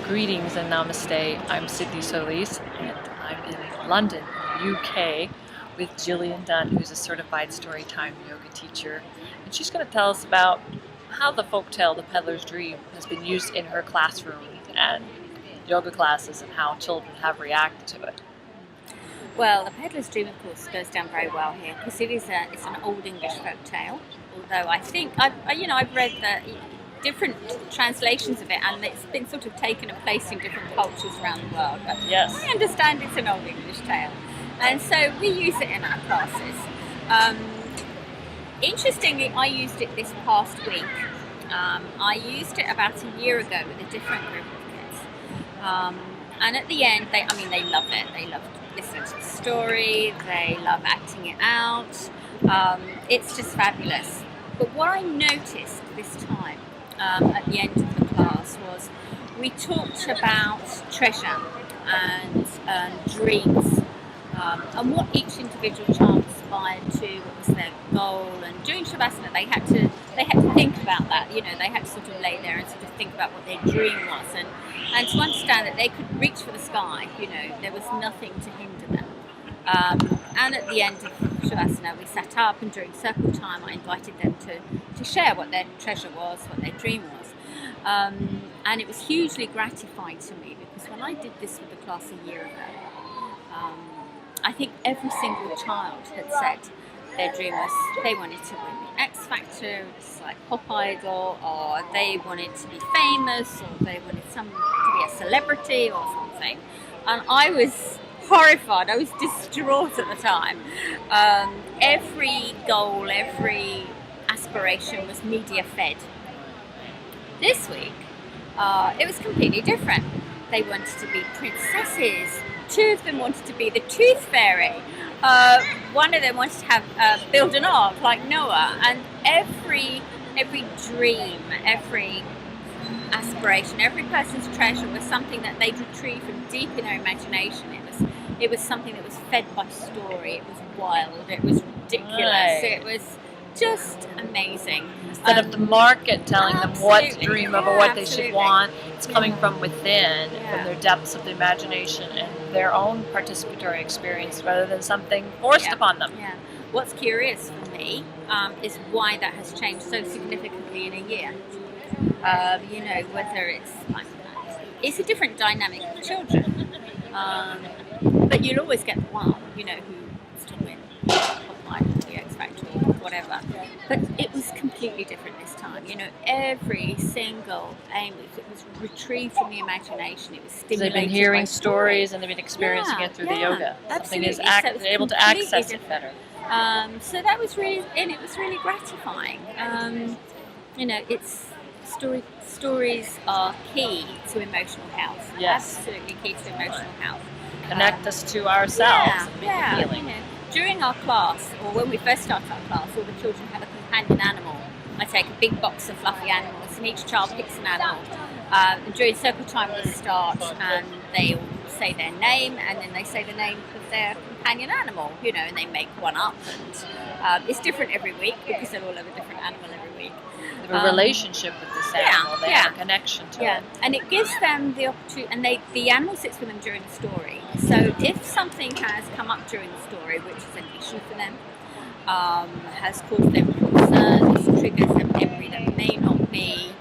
Greetings and namaste. I'm Solis, and I'm in London, UK, with Gillian Dunne, who's a certified storytime yoga teacher. And she's going to tell us about how the folktale, The Peddler's Dream, has been used in her classroom and yoga classes and how children have reacted to it. Well, The Peddler's Dream, of course, goes down very well here because it's an old English folk tale. Although I think I've read different translations of it, and it's been sort of taken a place in different cultures around the world. But Yes. I understand it's an old English tale, and so we use it in our classes. Interestingly, I used it this past week. I used it about a year ago with a different group of kids, and at the end, they love it. They love listening to the story. They love acting it out. It's just fabulous. But what I noticed this time at the end of the class was we talked about treasure and dreams, and what each individual child aspired to, what was their goal. And during Shavasana, they had to think about that. They had to sort of lay there and sort of think about what their dream was, and to understand that they could reach for the sky. There was nothing to hinder them. And at the end of Shavasana, we sat up, and during circle time, I invited them to share what their treasure was, what their dream was. And it was hugely gratifying to me, because when I did this with the class a year ago, I think every single child had said their dream was they wanted to win the X Factor, it's like Pop Idol, or they wanted to be famous, or they wanted to be a celebrity or something. And I was horrified, I was distraught at the time. Every goal, every aspiration was media fed. This week, it was completely different. They wanted to be princesses. 2 of them wanted to be the Tooth Fairy. One of them wanted to build an ark like Noah. And every dream, every aspiration, every person's treasure was something that they'd retrieve from deep in their imagination. It was something that was fed by story. It was wild. It was ridiculous. Right. It was just amazing. Instead of the market telling them what to dream of or what they absolutely. should want, it's coming from within, from their depths of the imagination and their own participatory experience, rather than something forced upon them. Yeah. What's curious for me is why that has changed so significantly in a year. Whether it's a different dynamic of children, but you'll always get the one, who wants to win the X Factor or whatever. But it was completely different this time. Every single aim, it was retrieved from the imagination. It was stimulated. They've been hearing by stories and they've been experiencing it through the yoga. Something is Absolutely. able to access it better. So that was really, and it was really gratifying. It's stories are key to emotional health. Yes. Absolutely key to emotional health. Connect us to ourselves and make a feeling. During our class, or when we first start our class, all the children have a companion animal. I take a big box of fluffy animals, and each child picks an animal. And during circle time, we start, and they all say their name, and then they say the name of their companion animal, and they make one up. And it's different every week because they'll all have a different animal every week. They have a relationship with this animal. They have a connection to it. And it gives them the opportunity, and the animal sits with them during the story. So if something has come up during the story, which is an issue for them, has caused them concerns, triggers a memory that may not be